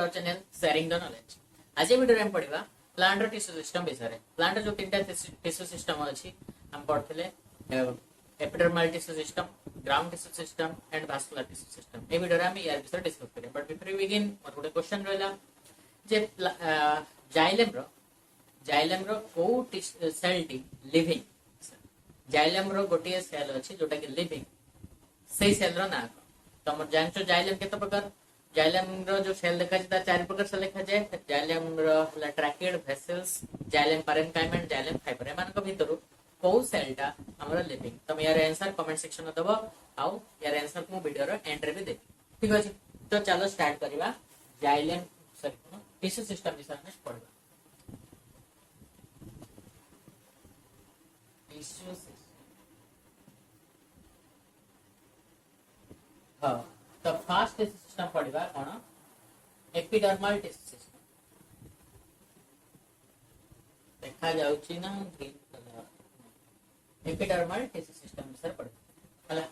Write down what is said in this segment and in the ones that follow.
Our channel sharing the knowledge. आज video में पढ़िबा प्लांट रो टिश्यू सिस्टम विषय। प्लांट जो तीन टिश्यू सिस्टम अछि हम पढ़थिले epidermal tissue system, ground tissue system and vascular tissue system. ए वीडियो रे हम यार विषय डिस्कस करिया। बट बिफोर वी बिगिन मोर गुटे क्वेश्चन रहला जे जाइलम रो को सेल टी लिविंग जाइलम रो गोटे सेल अछि जोटा कि लिविंग सेई सेल रो ना तम जानचो जाइलम केते प्रकार जाइलम रो जो सेल देखा जाता चार प्रकार से लिखा जाए। जाइलम रो tracheid vessels, xylem parenchyma and xylem fibre एमान को भीतर को सेलटा हमरा लिविंग। तुम यार आंसर कमेंट सेक्शन में दबो आउ यार आंसर को वीडियो रो एंड रे भी देख। ठीक अछि तो चलो स्टार्ट करिवा जाइलम सॉरी टिश्यू सिस्टम विषय में पढ़वा। टिश्यू सिस्टम हां तो फर्स्ट टिश्यू सिस्टम पढ़वा कोन एपिडर्मल टिश्यू सिस्टम देखा जाउची ना green colour epidermal tissue system विषय पढ़वा हला।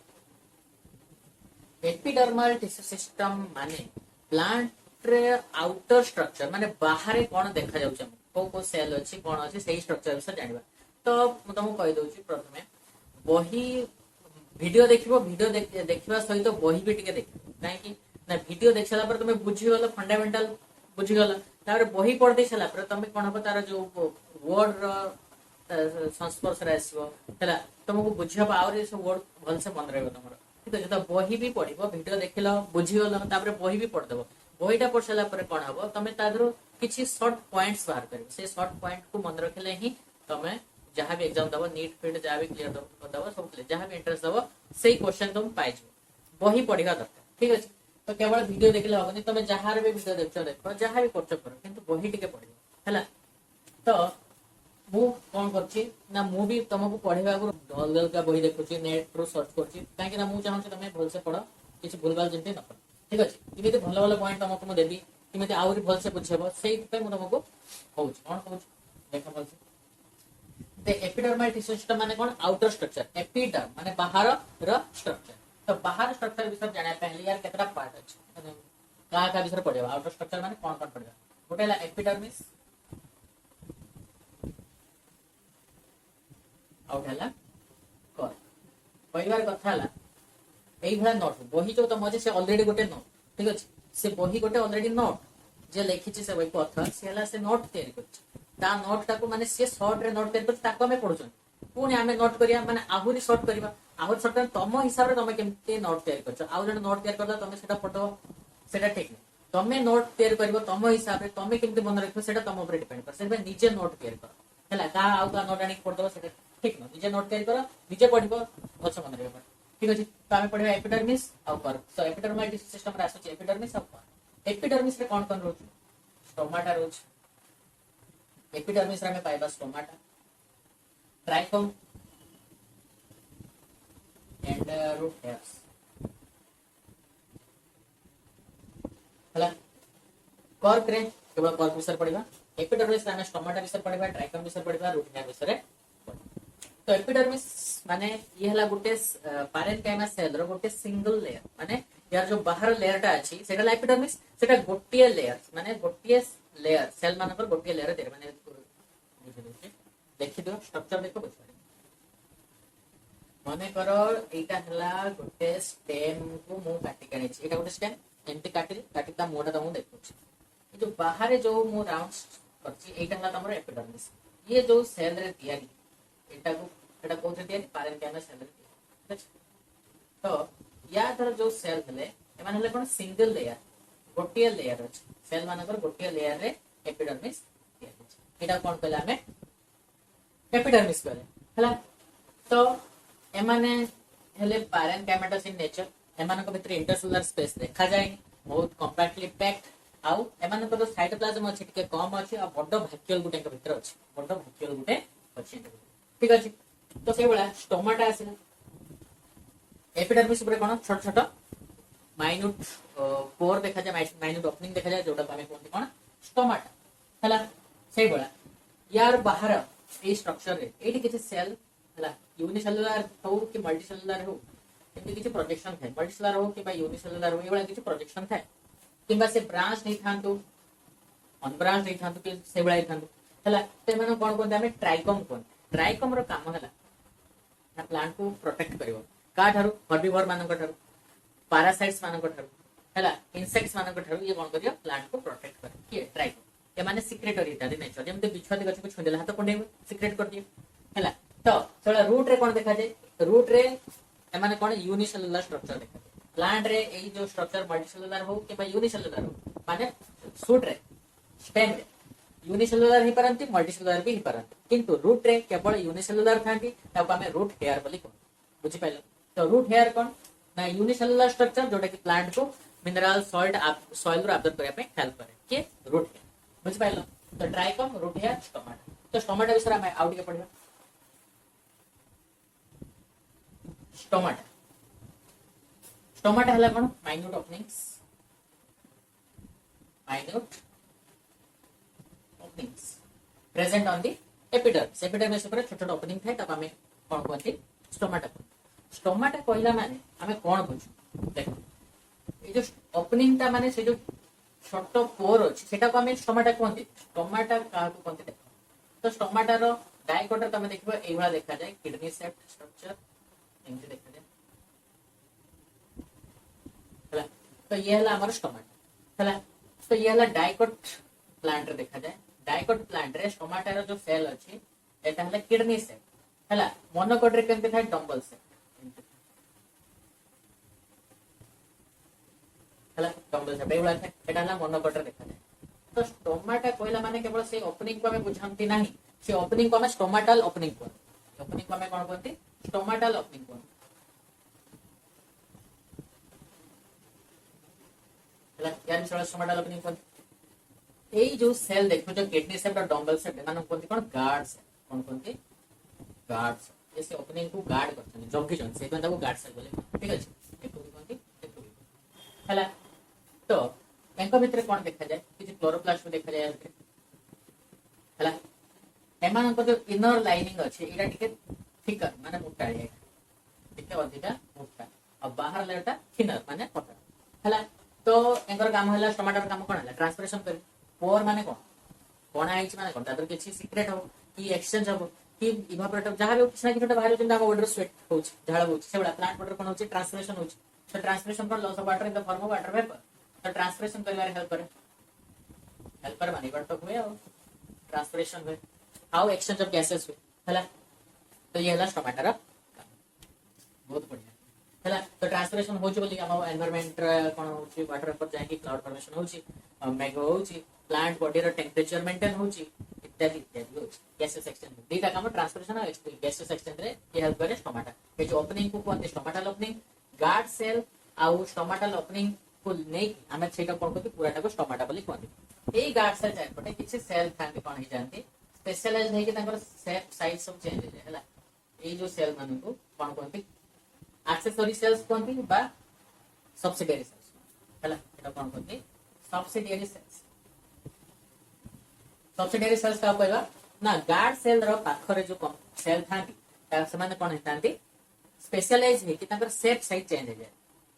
एपिडर्मल टिश्यू सिस्टम माने प्लांट रे आउटर स्ट्रक्चर माने बाहर कोन देखा जाउछ को सेल अछि कोन अछि सेही स्ट्रक्चर विषय जानबा। तो मु तुमको कहि दउची प्रथमे बही वीडियो देखिबो वीडियो देखिबा सहित बही भी टिके देखिबो काहे कि ना वीडियो देखला पर तुमे बुझी गलो फंडामेंटल बुझी गलो तारे बही पढ़ दे छला पर तुमे कोन हो तार जो वर्ड रो संस्पर्श रे आसीबो हला तुमको बुझिया और ये सब वर्ड भल से मन रहबो तमरो। ठीक है तो बही भी पढ़िबो वीडियो देखिलो बुझी गलो तापर बही भी पढ़ देबो। बहीटा पढ़ सला पर कोन हबो तुमे तादरो किछि शॉर्ट पॉइंट्स बाहर करिबो। से शॉर्ट पॉइंट को मन रखले ही तुमे जहां भी एग्जाम दबो नीट फील्ड जहां भी क्लियर दबो सब क्लियर जहां भी इंटरेस्ट दबो सेही क्वेश्चन तुम पाइजो। बही पढ़िबा दरकार। ठीक अछि तो केवल वीडियो देखले होबनी तुमे जहां रे भी वीडियो देखो जहां भी करछो करो किंतु बही टिके पढ़िबो हला। तो मु कोन करछि ना मु भी तुमको पढ़िबा को अलग का बही देखुछि नेट रो सर्च करछि काहे कि ना मु चाहू तुमे भल से पढ़ो किछि भूलभाल जेंते न पढ़ो। ठीक अछि इमे भल भल पॉइंट तुमको मु देबी इमे आउरी भल से बुझेबो सेही पे मु तुमको कहूछ कोन कहूछ देखो भल से the epidermal tissue system माने कोन आउटर स्ट्रक्चर एपिडर्म माने बाहर रो स्ट्रक्चर। तो बाहर स्ट्रक्चर विषय जाना पहले यार केतरा पार्ट अछि का विषय पढ़ेबा। आउटर स्ट्रक्चर माने कोन कोन पढ़ेबा गोटेला एपिडर्मिस आउटला कोर पहिबार कथा हला एई भला नोट बही जो तम से ऑलरेडी गोटे नोट। ठीक अछि से बही गोटे ऑलरेडी नोट जे लिखिछि से बही को अथर से हला से नोट तैयारी करछि ता नोट ताको माने से शॉर्ट रे नोट तैयारी करछि ताको हमें पढुछन पुनी हमें नोट करिया माने आहुरी शॉर्ट करबा आहुरी शॉर्ट तम हिसाब रे तमे केमते नोट तैयारी करछ आउ जण नोट तैयारी करदा तमे सेटा पढो सेटा ठीक नै तमे नोट तैयारी करबो तम हिसाब रे तमे केमते मन रखबो सेटा तम ऊपर डिपेंड कर। सेबे निजे नोट तैयारी कर हला का आउ का नोट आनी पढदो सेटा ठीक न निजे नोट तैयारी कर निजे पढिबो अच्छा मन रहबो। ठीक अछि तो हमें पढिबा एपिडर्मिस आउ कर। सो एपिडर्मल टिश्यू सिस्टम रे आसुची एपिडर्मिस आउ कर। एपिडर्मिस रे कोन कोन रोच स्टोमाटा रोच एपिडर्मिस रे हमें पाइबा stomata trichome and root hairs हला। कॉर्क रे केवल कॉर्क विषय पढ़िबा एपिडर्मिस रे हमें स्टोमाटा विषय पढ़िबा ट्राइकोम विषय पढ़िबा रूट हेयर विषय तो एपिडर्मिस माने ये हला गोटे पैरेन्काइमा सेल रो गोटे सिंगल लेयर माने यार जो बाहर लेयरटा अछि सेटा एपिडर्मिस सेटा गोटिए लेयर माने गोटिए लेयर सेल माने पर गोटिए लेयर दे माने देखि दो स्ट्रक्चर देखो बुझारे माने करो एटा हला गोटे स्टेम को मु काटि कानि छी एटा गोटे स्टेम एमती काटिता मोटा त मु देखु छी ये जो बाहर जो मु राउंड करछि एटा हला तमरो एपिडर्मिस। ये जो सेल रे तयारी एटा कोथे तयारी पैरेन्काइमा सेल रे तयारी। तो या धर जो सेल हले एमान हले कोन सिंगल लेयर गोटिए लेयर अछि सेल मानकर गोटिए लेयर रे एपिडर्मिस तयारी अछि एटा कोन कहला हमें एपिडर्मिस कहले हला। तो एमाने हले पैरेन्काइमाटस इन नेचर एमान को भीतर इंटरसेलुलर स्पेस देखा जाय बहुत कॉम्पैक्टली पैक्ड आउ एमान को साइटोप्लाज्म अछि टिके कम अछि आ बड्डो वैक्यूल गुटे के भीतर अछि बड्डो वैक्यूल गुटे अछि। ठीक अछि तो से बडा स्टोमाटा आसे एपिडर्मिस ऊपर कोन छोट छोट माइन्यूट पोर देखा जाय माइन्यूट ओपनिंग देखा जाय जोटा हमें कोन कोन स्टोमाटा हला। से बडा यार बाहर ए स्ट्रक्चर रे एटी किछि सेल हला यूनिसेलुलर हो कि मल्टीसेलुलर हो एमती किछि प्रोजेक्शन थाए मल्टीसेलुलर हो कि यूनिसेलुलर हो एबडा किछि प्रोजेक्शन थाए किंबा से ब्रांच नहीं थांतु अनब्रांच नहीं थांतु कि से बळा थांतु हला ते माने कोन कोन हमें ट्राइकोम कोन ट्राइकोम रो काम हला ना प्लांट को प्रोटेक्ट करिवो का थारु हर्बिवोर मानक थारु पारासाइट्स मानक थारु हला इंसेक्ट्स मानक थारु ये कोन करियो प्लांट को प्रोटेक्ट करे कि ट्राइकोम ये माने सिक्रेटरी था नेचर जेमते बिछुआती गछ को छुंदेला हाथ कोंडे सिक्रेट कर दियो हला तो चला रूट रे कोन देखा जाय रूट रे ए माने कोन यूनिसेलुलर स्ट्रक्चर देखा प्लांट रे ए जो स्ट्रक्चर मल्टीसेलुलर हो कि यूनिसेलुलर हो माने शूट रे स्टेम रे यूनिसेलुलर ही परंती मल्टीसेलुलर भी ही परंती किंतु रूट रे केवल यूनिसेलुलर थांती ताको हमें रूट हेयर बोली कोन बुझि पाइलो तो रूट हेयर कोन ना यूनिसेलुलर स्ट्रक्चर जोटा कि प्लांट को मिनरल सॉल्ट सॉइल रो अब्जॉर्ब करया पे हेल्प करे के रूट हेयर बुझि पाइलो तो ट्राइकोम रूट हेयर स्टोमाटा तो स्टोमाटा विषय में आउट के पढियो स्टोमाटा स्टोमाटा हला कोन minute openings present on the epidermis epidermis ऊपर छोट छोट ओपनिंग थाए तब हमें कोन कहते स्टोमाटा स्टोमाटा कहला माने हमें कोन बुझू देखो ए जो ओपनिंग ता माने से जो छोट पोर अछि सेटा को हमें स्टोमाटा कहते स्टोमाटा का को कहते देखो तो स्टोमाटा रो डायकोटर तमे देखबो एई वाला देखा जाय किडनी शेप्ड स्ट्रक्चर एमती देखा जाय हला तो ये हला हमर स्टोमाटा हला तो ये हला डायकोट प्लांट रे देखा जाए डायकोट प्लांट रे स्टोमाटा रो जो सेल अछि एटा हला किडनी सेल हला मोनोकोट रे केनते थाय डंबल सेल हला डंबल सेल बेउला थाय एटा हला मोनोकोट रे देखा जाए तो स्टोमाटा कोइला माने केवल से ओपनिंग को हमें बुझांती नाही से ओपनिंग को हमें स्टोमाटल ओपनिंग को ओपनिंग को हमें कोन कहते स्टोमाटल ओपनिंग को हला यानी स्टोमाटल ओपनिंग को এই जो सेल देखो जो किडनी सेल और डंबल सेल मान कोनती कोन गार्ड सेल कोन कोनती गार्ड सेल ऐसे ओपनिंग को गार्ड करते हैं जॉकी जन से को गार्ड सेल बोले ठीक है देखो कोनती देखो हला तो एंको भीतर कोन देखा जाए कि क्लोरोप्लास्ट देखा जाए हला एमान को जो इनर लाइनिंग अछि एटा टिके थिकर माने मोटा है टिके अधिका मोटा और बाहर लेटा थिनर माने पतला हला तो एंकर काम हला टमाटर काम कोन हला ट्रांसपिरेशन कर पोर माने कोन आइछ माने कोन तादर किछि सीक्रेट हो कि एक्सचेंज हो कि इवापोरेट जहां भी किछना किछटा बाहर जोंदा वाटर स्वेट होछ झाळ होछ सेबडा प्लांट वाटर कोन होछ ट्रांसपिरेशन होछ तो transpiration cone loss of water in the form of water vapour तो ट्रांसपिरेशन करबारे हेल्प करे माने बट तो हुए हो ट्रांसपिरेशन हुए हाउ एक्सचेंज ऑफ गैसेस हुए हला तो ये हला टमाटर बहुत बढ़िया हला तो ट्रांसपिरेशन हो बोली हम एनवायरनमेंट कोन होची वाटर वेपर जाके क्लाउड फॉर्मेशन होची मेघ होची प्लांट बॉडी रो टेंपरेचर मेंटेन होची इत्यादि इत्यादि होची गैसेस एक्सचेंज दीटा काम ट्रांसपिरेशन और गैसेस एक्सचेंज रे ये हेल्प करे टमाटर ये जो ओपनिंग को कोन टमाटर ओपनिंग गार्ड सेल आउ टमाटर ओपनिंग को नै हमें सेटा कोन को पूराटा को टमाटर बोली कोन ए गार्ड सेल जाय पटे किछि सेल थांती कोन ही जानती स्पेशलाइज नै कि तांकर शेप साइज सब चेंज हो हला ए जो सेल मानु को कोन कोनती एक्सेसरी सेल्स कोनती बा सब्सिडियरी सेल्स हला एटा कोन कोनती सब्सिडियरी सेल्स का कहबा ना गार्ड सेल रो पाखरे जो सेल थांती ता समान कोन हितांती स्पेशलाइज है कि तांकर शेप साइज चेंज हो जाए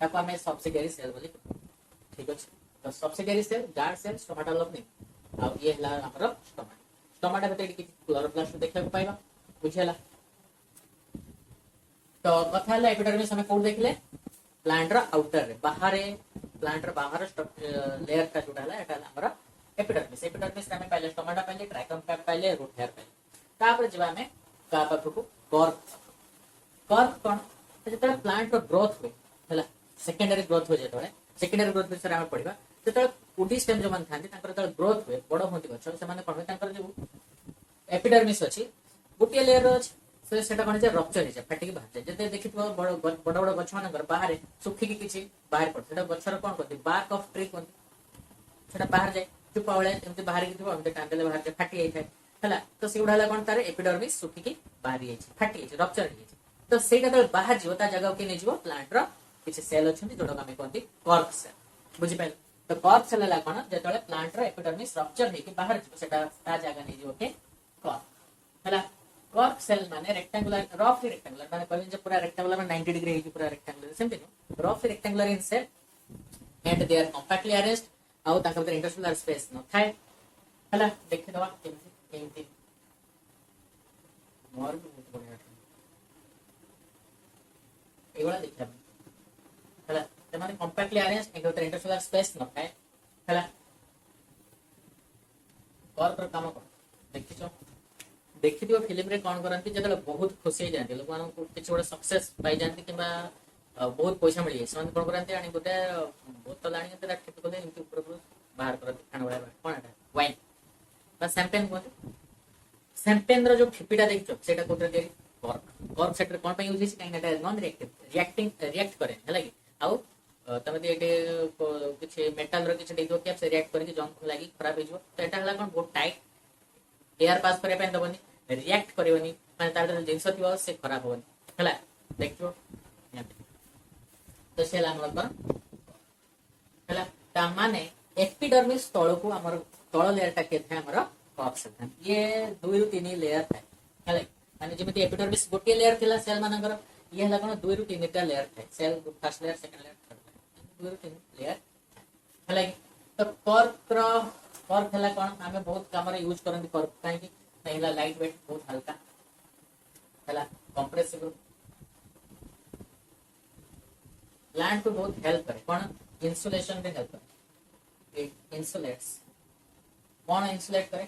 ताको हमें सब्सिडियरी सेल बोली ठीक अछि तो सब्सिडियरी सेल गार्ड सेल टमाटर ओपनिंग आ ये हला हमर टमाटर भीतर कि क्लोरोप्लास्ट देखले पाइबा बुझियला तो कथा हला एपिडर्मिस हमें कोड देखले प्लांट रो आउटर रे बाहर प्लांट रो बाहर लेयर का जोड़ा हला एटा हमरा एपिडर्मिस एपिडर्मिस हमें पहले टमाटर पहले ट्राइकम पहले रूट हेयर पहले तापर जबा में का पाखु कॉर्क कोन जेते प्लांट रो ग्रोथ हुए हला सेकेंडरी ग्रोथ हो जेतोले सेकेंडरी ग्रोथ विषय हम पढिबा जेते उडी स्टेम जो मन थांती तांकर त ग्रोथ हुए बडो होंती गछ से माने कोन तांकर जो एपिडर्मिस अछि गुटिया लेयर अछि से सेटा कोन जे रप्चर हिजे फाटी के बाहर जाय जेते देखितो बडो गछ मानकर बाहर सुखी के किछि बाहर पड़ सेटा गछर कोन करती बार्क ऑफ ट्री कोन सेटा बाहर जाय चुपावळे एमते बाहर के थिबो हमते टांगले बाहर जे फाटी आइ थाय हला तो से उडाला कोन तारे एपिडर्मिस सुखी के बाहर आइ छै फाटी आइ छै रप्चर आइ छै तो सेटा तो बाहर जीव ता जगह के नै जीव प्लांट रो किछि सेल अछंती जोडा हमें कोनती कॉर्क सेल बुझि पाइल तो कॉर्क सेल ला कोन जेतले प्लांट रो एपिडर्मिस रप्चर हे के बाहर जीव सेटा ता जगह नै जीव के कॉर्क हला कॉर्क सेल माने रेक्टेंगुलर रफली रेक्टेंगुलर माने कहबे जे पूरा रेक्टेंगुलर में 90 डिग्री हे पूरा रेक्टेंगुलर सेमती नो रफली rectangular in cell and they are compactly arranged आउ ताका भीतर इंटरसेलुलर स्पेस न थाए हला देखि दवा केमति केमति मोर भी बहुत बढ़िया एगोला देखा हला तमाने कॉम्पैक्टली अरेंज एक भीतर इंटरसेलुलर स्पेस न थाए हला पर काम कर देखिछो देखिथियो फिल्म रे कोन करंती जतले बहुत खुशी जांती लोक मान को किछ बडा सक्सेस पाई जांती किबा बहुत पैसा मिल जाए ସେମାନେ कोन करंती आनी गोटे बोतल आनी तेरा ठिक कोले इनके ऊपर बाहर करंती खाना बडा कोन एटा वाइन बा शैंपेन कोन शैंपेन रो जो ठिपीटा देखिछो सेटा कोतरे देरी कॉर्क कॉर्क सेटर कोन पई यूज हिस काई एटा नॉन रिएक्टिव रिएक्ट करे हला कि आउ तमे दे एटे किछ मेटल रो किछ देदो कि आप से रिएक्ट करके जंग लागी खराब हो जो तो एटा हला कोन बहुत टाइट एयर पास करे पे दबनी रिएक्ट करबनी माने तार जिंस थिबो से खराब होबनी हला देखियो तो से लामर पर हला ता माने एपिडर्मिस तळ को हमर तळ लेयर टा के थे हमर ऑक्सीजन ये 2 रु 3 लेयर थे हला माने जेमिति एपिडर्मिस गोटे लेयर थिला सेल मानकर ये हला कोन 2 रु 3 टा लेयर थे cell first layer second layer third layer 2 रु 3 लेयर हला तो कॉर्क हला कोन हमें बहुत काम रे यूज करन कॉर्क काहे कि पहला लाइट वेट बहुत हल्का हला कंप्रेसिबल प्लांट को बहुत हेल्प करे कौन इंसुलेशन रे हेल्प करे इट इंसुलेट्स कौन इंसुलेट करे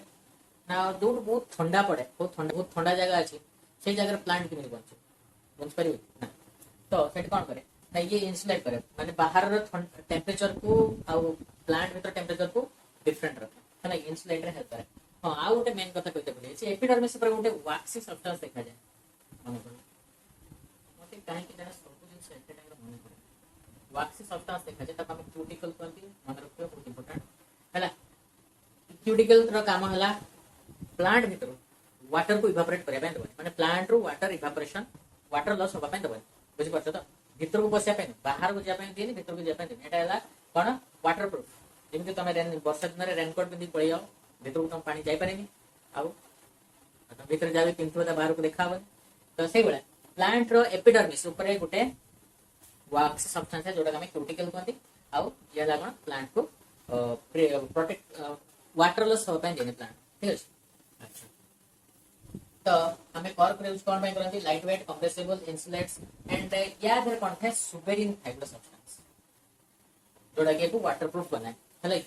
ना दूर बहुत ठंडा पड़े बहुत ठंडा जगह अछि से जगह प्लांट के बंच परिबे ना तो सेट कौन करे ना ये इंसुलेट करे माने बाहर रो टेंपरेचर को आ प्लांट भीतर टेंपरेचर को डिफरेंट रखे है ना इंसुलेट रे हेल्प करे हां आ गोटे मेन कथा कहते बोले से एपिडर्मिस पर गोटे वैक्सी सब्सटेंस देखा जाए मन पड़े मते काहे कि जरा सब जिंस एटे टाइम रो मन पड़े वैक्सी सब्सटेंस देखा जाए तब हम क्यूटिकल कहती मन रखियो बहुत इंपोर्टेंट हैला क्यूटिकल रो काम हला प्लांट भीतर वाटर को इवापोरेट करे पे दबे माने प्लांट रो वाटर इवापोरेशन वाटर लॉस होबा पे दबे बुझि परछ तो भीतर को बसिया पे बाहर को जा पे देनी भीतर को जा पे देनी एटा हला कोन वाटर प्रूफ जेमति तमे वर्षा दिन रे रेनकोट पिंदी पळी जाओ भीतर को तुम पानी जाई पारेनी आउ तुम भीतर जावे पिंतु बाहर को देखाबे तो सेही बळे प्लांट रो एपिडर्मिस ऊपर गोटे वैक्स सब्सटेंस है जोटा हमें क्यूटिकल कहते आउ ये लागण प्लांट को प्रोटेक्ट वाटर लॉस हो पाए देने प्लांट ठीक है अच्छा तो हमें कॉर्क यूज कौन पे करंती light weight compressible insulates and या फिर कौन है सुपेरिन फाइबर सब्सटेंस जोटा के को वाटरप्रूफ बनाए हले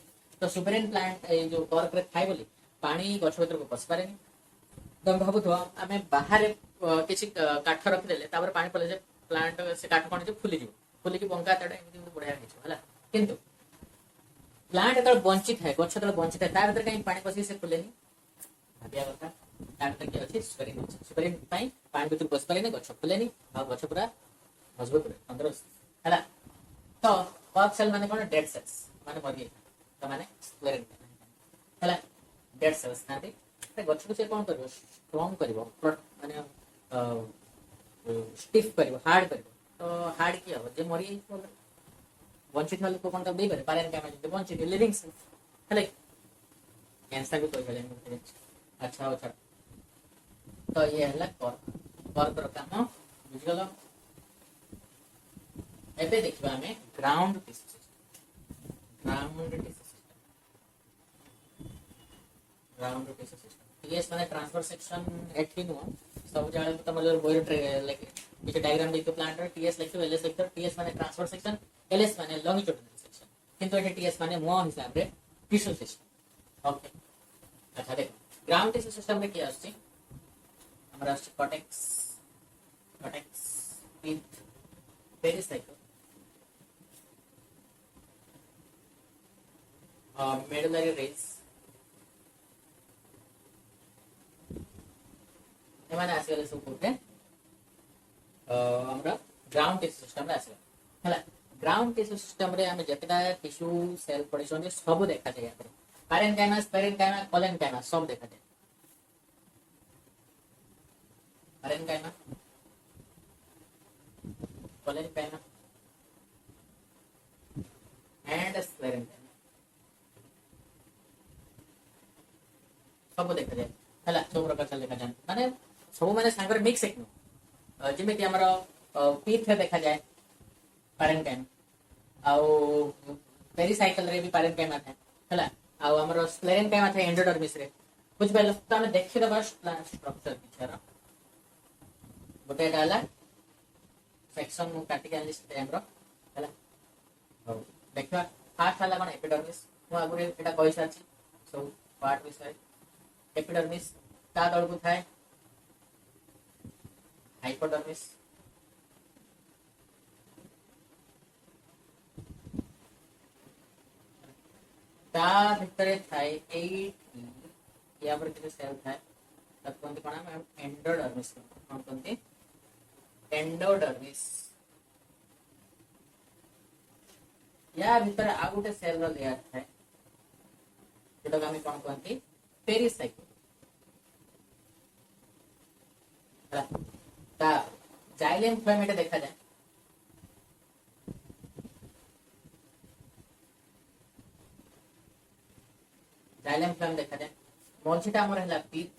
तो सुपेरिन प्लांट जो कॉर्क रे थाई बोली पानी गछ भीतर को पस पारेनी तुम भाबुथो हमें बाहर किछि काठ रख देले तापर पानी पले जे प्लांट से काठ कोन जे फुली की बंका तडे एमति बढ़िया हिच हला किंतु प्लांट तळ वंचित है गछ तळ वंचित है तार भीतर कहीं पानी पसी से खुलेनी भाबिया कथा तार तक अछि सुपेरिन पाई पानी भीतर पस पारेनी गछ खुलेनी आ गछ पूरा मजबूत रहे तंदुरुस्त हला तो कॉर्क सेल माने कोन डेड सेल्स माने मरि तो माने स्क्लेरन हला डेड सेल्स नाते गछ को से कोन करबो स्ट्रांग करबो माने स्टिफ करबो हार्ड करबो तो हार्ड की हो जे मरि बोल वंचित वाले को कोन तब दे पारे पारेन का जे वंचित लिविंग सेल्स हले कैंसर भी कोई गले अच्छा अच्छा तो ये हला कॉर्क रो काम बुझगलो एबे देखबा हमें ग्राउंड टिश्यू सिस्टम टीएस माने ट्रांसफर सेक्शन एठी नो सब जाळे तमर जो बोयर लाइक ये डायग्राम देखो प्लांट रो टीएस लिखतो एलएस लिखतो टीएस माने ट्रांसफर सेक्शन एलएस माने लॉन्गिट्यूडिनल सेक्शन किंतु एठी टीएस माने मो हिसाब रे टिश्यू सिस्टम ओके अच्छा देखो ग्राउंड टिश्यू सिस्टम में क्या आछी हमरा cortex with pericycle medullary rays एमाने आसीगले सब कोटे हमरा ग्राउंड टिश्यू सिस्टम रे आसीगले हला ग्राउंड टिश्यू सिस्टम रे हमें जतटा टिश्यू सेल पडिसन सब देखा जाय या पेरेन्काइमा कोलेनकाइमा सब देखा जाय पेरेन्काइमा कोलेनकाइमा एंड स्क्लेरेन्काइमा सब देखा जाए हला सब प्रकार से देखा जाए माने सब माने सांगर मिक्स एकनो जेमेति हमर पीथ देखा जाए पेरेन्काइमा आउ पेरिसाइकल रे भी पेरेन्काइमा था हला आ हमर स्क्लेरेन काय माथे एंडोडर्मिस रे बुझ पाइल त हम देखि दबा स्ट्रक्चर पिक्चर गोटे डाला सेक्शन मु काटि के लिस्ट हमरो हला हो देखा फास्ट हला कोन एपिडर्मिस मु आगुरे एटा कहि साची सो पार्ट विषय एपिडर्मिस ता तळ को थाए हाइपोडर्मिस ता भितरे थाए 8 या पर किते सेल थाए तब कोनते कोना हम एंडोडर्मिस कोन कोनते एंडोडर्मिस या भीतर आ गोटे सेल रो लेयर थाए जेटा हम कोन कोनते पेरिसाइकिल ता जाइलेम फ्लोएम एटा देखा जाए जाइलेम फ्लोएम देखा जाए मझीटा हमर हला पीत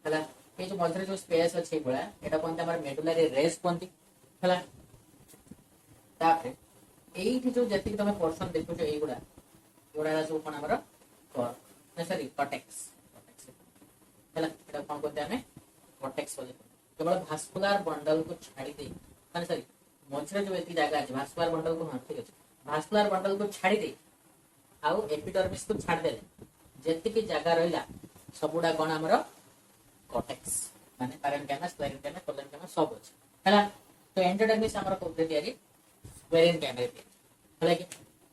हला ए जो मझरे जो स्पेस अछि बोला एटा कोनते हमर मेडुलरी रेस कोनती हला तापरे एठी जो जति तमे पोर्शन देखु जो एगुडा एगुडा जो कोन हमर कोर न सॉरी कॉर्टेक्स हला एटा कोन कोनते हमें कॉर्टेक्स बोले केवल भास्कुलर बंडल को छाड़ी दे माने सॉरी मझरे जो एती जगह अछि भास्कुलर बंडल को हां ठीक अछि भास्कुलर बंडल को छाड़ी दे आउ एपिडर्मिस को छाड़ देले जेति की जगह रहिला सबुडा कोन हमर कॉर्टेक्स माने पैरेन्काइमा स्क्लेरेन्काइमा कोलेन्काइमा सब अछि हला तो एंडोडर्मिस हमर कोते तयारी स्क्लेरेन्काइमा रे हला कि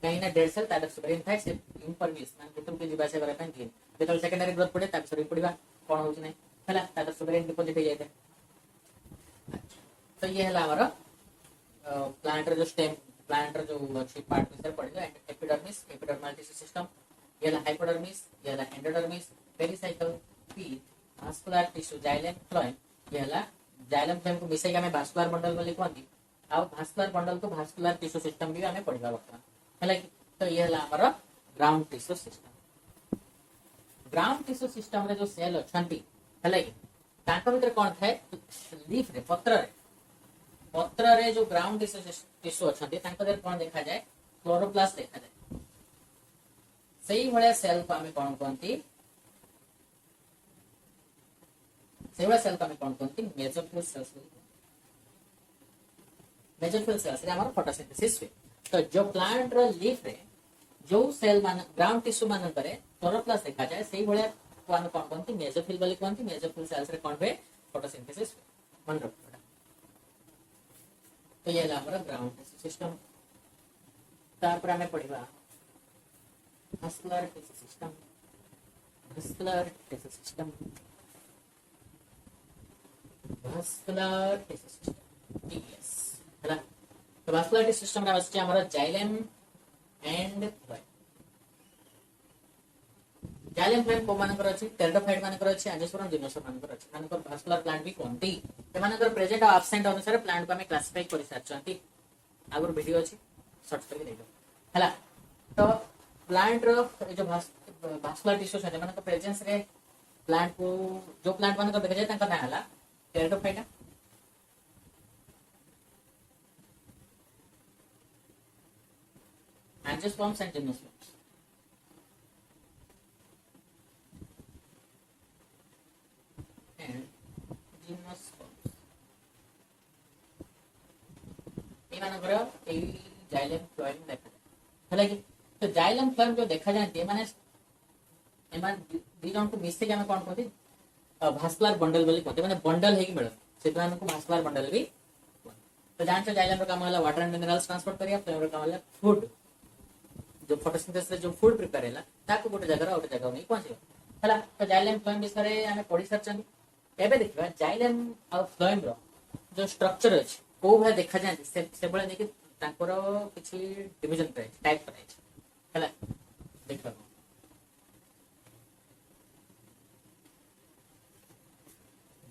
कहीं ना डेड सेल तार स्क्लेरेन थाइ से इम्परवियस माने भीतर के जीवा से करे पन दिन जेतल सेकेंडरी ग्रोथ पड़े तार सरी पड़ीबा कोन होछि नै हला तार स्क्लेरेन डिपॉजिट हो जाय तो ये हला हमर प्लांट रे जो स्टेम प्लांट रे जो अछि पार्ट विषय पड़िला एपिडर्मिस एपिडर्मल टिश्यू सिस्टम ये हला हाइपोडर्मिस ये हला endodermis pericycle pith vascular tissue xylem phloem ये हला जाइलेम फ्लोएम को मिसै के हमें भास्कुलर बंडल बोली कहती आ भास्कुलर बंडल को भास्कुलर टिश्यू सिस्टम भी हमें पढ़िबा बता हला तो ये हला हमर ground tissue system ground tissue system रे जो सेल अछंती हला कि तांका भीतर कोन थाए लीफ रे पत्र रे जो ग्राउंड टिश्यू अछंती तांका देर कोन देखा जाए क्लोरोप्लास्ट देखा जाए सही भले सेल को हमें कोन कोनती सेवा सेल को हमें कोन कोनती मेसोफिल सेल्स मेसोफिल सेल्स रे हमर फोटोसिंथेसिस हुए तो जो प्लांट रो लीफ रे जो सेल मान ग्राउंड टिश्यू मान करे क्लोरोप्लास्ट देखा जाए सही भले को हमें कोन कोनती मेसोफिल बोली कोनती मेसोफिल सेल्स रे कोन हुए फोटोसिंथेसिस मन रखो तो ये हमारा ग्राउंड टिश्यू सिस्टम तारपर हमें पढ़िबा vascular tissue system vascular tissue system vascular tissue system TS हला तो भास्कुलर टिश्यू सिस्टम रा बसचे हमारा xylem and phloem xylem phloem को मानकर अछि टेरिडोफाइट मानकर अछि एंजियोस्पर्म जिम्नोस्पर्म मानकर अछि मानकर भास्कुलर प्लांट भी कोनती ए मानकर प्रेजेंट और एब्सेंट अनुसार प्लांट को हमें क्लासिफाई करि साचंती आगुर वीडियो अछि सर्च करके देखो हला तो प्लांट रो जो भास्कुलर टिश्यू छै मानकर प्रेजेंस रे प्लांट को जो प्लांट मानकर देखा जाय तंका ना हला pteridophyte angiosperms and gymnosperms xylem phloem देखा हला कि तो जाइलेम फ्लोएम जो देखा जाए माने एमान दी जन को मिसे के हम कोन कहती भास्कुलर बंडल बोली कहते माने बंडल है कि मिल से प्लांट को भास्कुलर बंडल भी तो जान से जाइलेम रो काम होला वाटर एंड मिनरल्स ट्रांसपोर्ट करिया फ्लोएम रो काम होला फूड जो फोटोसिंथेसिस से जो फूड प्रिपेयर हैला ताको गोटे जगह और जगह नहीं पहुंचे हला तो जाइलेम फ्लोएम विषय हमें पढ़ी सरचन एबे देखबा जाइलेम और फ्लोएम रो जो स्ट्रक्चर अछि को भे देखा जाय से बळे देखि तांकर किछि डिवीजन प्राइस टाइप प्राइस हला देखबा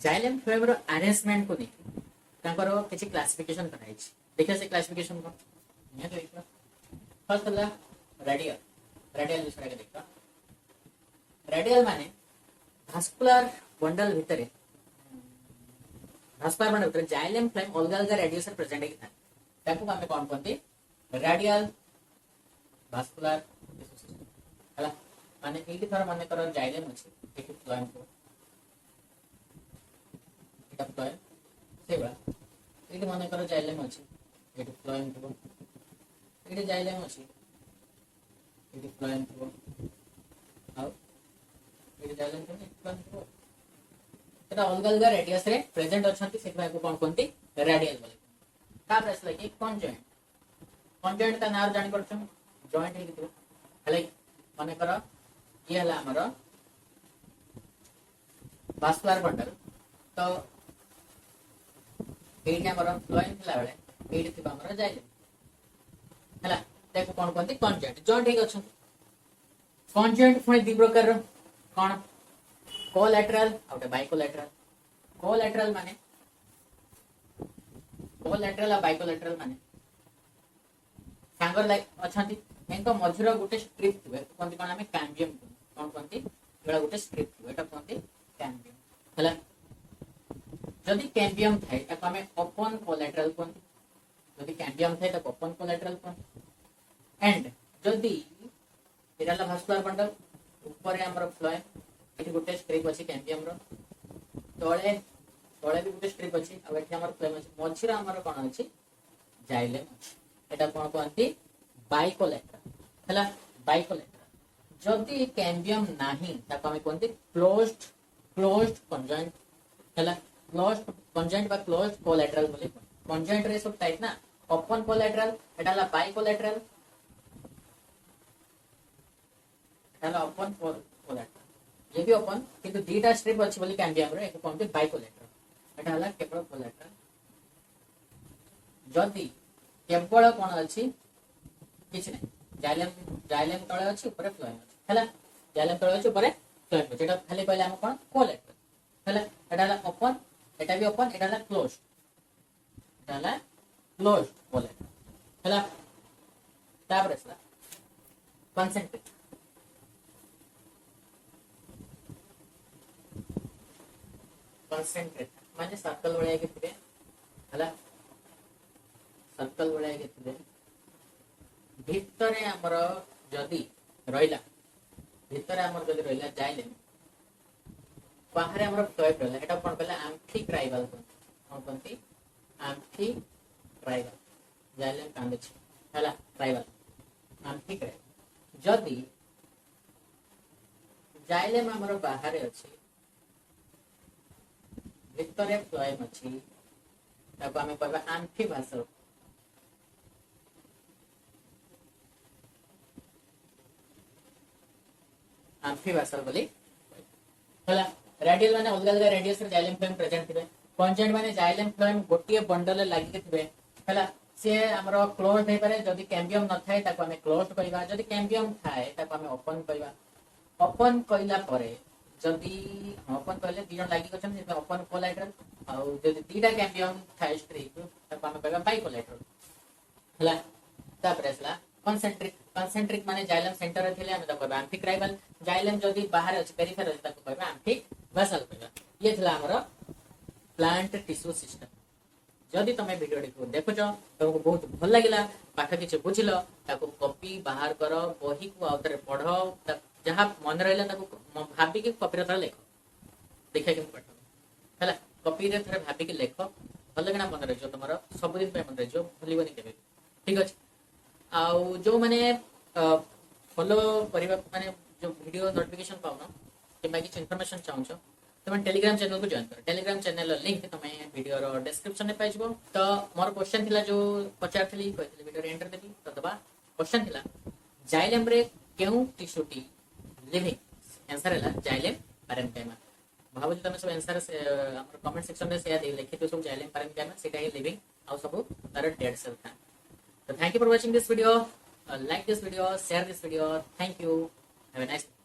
जाइलेम फ्लोएम रो अरेंजमेंट को देखि तांकर किछि क्लासिफिकेशन कराइ छै देखिए से क्लासिफिकेशन को ये देखबा फर्स्ट हला रेडियल विषय के देखबा रेडियल माने भास्कुलर बंडल भितरे भास्कुलर बंडल भितरे जाइलेम फ्लोएम अलग अलग रेडियस प्रेजेंट है ताको हमें कोन कोनती रेडियल भास्कुलर टिश्यू हला माने एठी थोड़ा माने कर जाइलेम अछि एठी फ्लोएम को एटा फ्लोएम सेबा एठी माने कर जाइलेम अछि एठी फ्लोएम को एठी जाइलेम अछि एठी फ्लोएम को आउ एठी जाइलेम को फ्लोएम को एटा अलग अलग रेडियस रे प्रेजेंट अछंती सेखबा को कोन कोनती रेडियल बोले का प्रेस लगे कंजॉइंट का नाम जानि परछन जॉइंट हे कितो हले माने कर ये हला हमर वास्कुलर बंडल तो एठी हमर फ्लोएम थिला बेले एठी थिबा हमर जाइले हला देखो कोन कोनती कंजॉइंट जॉइंट हे अछन कंजॉइंट फुनी दि प्रकार कोन कोलैटरल आउट बाइकोलैटरल कोलैटरल माने कोलैटरल आ बाइकोलैटरल माने सांगर लाइक अछंती एनको मझुरा गुटे स्ट्रिप थिबे कोनती कोन हमें कैम्बियम कोन कोनती एड़ा गुटे स्ट्रिप थिबे एटा कोनती कैम्बियम हला जदी कैम्बियम थाए ताको हमें ओपन कोलैटरल कोन जदी कैम्बियम थाए ताको ओपन कोलैटरल कोन एंड जदी एडाला भास्कुलर बंडल ऊपर हमर फ्लोएम एठी गुटे स्ट्रिप अछि कैम्बियम रो तळे तळे भी गुटे स्ट्रिप अछि आ एठी हमर फ्लोएम अछि मझिरा हमर कोन अछि जाइलेम अछि एटा कोन कोनती बाइकोलैटरल हला बाइकोलैटरल जदी कैम्बियम नाही ताको हमें कोनती क्लोज्ड कंजॉइंट हला क्लोज्ड कंजॉइंट बा क्लोज्ड कोलैटरल बोले कंजॉइंट रे सब टाइप ना ओपन कोलैटरल एटाला बाइकोलैटरल एटाला ओपन कोलैटरल ये भी ओपन किंतु दीटा स्ट्रिप अछि बोली कैम्बियम रे एको कोनती बाइकोलैटरल एटा हला केवल कोलैटरल जदी केवल कोन अछि किछ नै जाइलेम तळे अछि ऊपर फ्लोएम अछि हला जाइलेम तळे अछि ऊपर फ्लोएम अछि एटा खाली कहले हम कोन कोलैटरल हला एटा हला ओपन एटा भी ओपन एटा हला क्लोज्ड कोलैटरल हला तापर असला कंसेंट्रिक माने सर्कल वळे घेतले हला सर्कल वळे घेतले भितरे हमर जदी रहिला भितरे हमर जदी रहिला जाइले बाहर हमर फ्लोएम रहिला एटा कोन कहला एम्फिट्राइबल कोन कोनती एम्फिट्राइबल जाइले कांदे छ हला ट्राइबल एम्फिट्राइबल जदी जाइले हमर बाहर अछि भितरे फ्लोएम अछि ताको हमें कहबा एम्फिवासल बोली हला रेडियल माने अलग अलग रेडियस रे जाइलेम फ्लोएम प्रेजेंट थिबे कंजॉइंट माने जाइलेम फ्लोएम गोटिए बंडल लागि थिबे हला से हमरो क्लोज हे पारे जदी कैम्बियम न थाए ताको हमें क्लोज्ड कहिबा जदी कैम्बियम थाए ताको हमें ओपन कहिबा ओपन कइला परे जदी ओपन कहले दी जन लागि गछन जे ओपन कोलैटरल आ जदी दीटा कैम्बियम थाए स्ट्रिप ताको हमें कहबा बाइकोलैटरल हला तापर असला कंसेंट्रिक माने जाइलम सेंटर रे थिले हम ताको कहबा एम्फिट्राइबल जाइलम जदी बाहर अछि पेरिफेरल अछि ताको कहबा एम्फिवासल कहबा ये थिला हमर प्लांट टिश्यू सिस्टम जदी तमे वीडियो देखुछ तुमको बहुत भल लागिला पाठ किछ बुझिलो ताको कॉपी बाहर करो बही को आउतरे पढो जहां मन रहला ताको भाबी के कॉपी रे लेखो देखै के पढो हला कॉपी रे थरे भाबी के लेखो भल लगना मन रहिजो तमरो सब दिन पे मन रहिजो भूलिबनी केबे ठीक अछि आउ जो माने फॉलो करिबा माने जो वीडियो नोटिफिकेशन पाउनो कि बाकी इन्फॉर्मेशन चाहूछो तुम टेलीग्राम चैनल को जॉइन करो टेलीग्राम चैनल लिंक तुम वीडियो रो डिस्क्रिप्शन में पाइजबो तो मोर क्वेश्चन थिला जो पचारथली कहथली वीडियो रे एंटर देबी तो दबा क्वेश्चन थिला जाइलेम रे केउ टिश्यूटी लिविंग आंसर हला जाइलेम पैरेन्काइमा भाबो तुम सब आंसर से हमर कमेंट सेक्शन में शेयर दे लिखि तो सब जाइलेम पैरेन्काइमा सेटा ही लिविंग आ सब तार डेड सेल था तो thank you for watching this video like this video, share this video. Thank you. Have a nice day.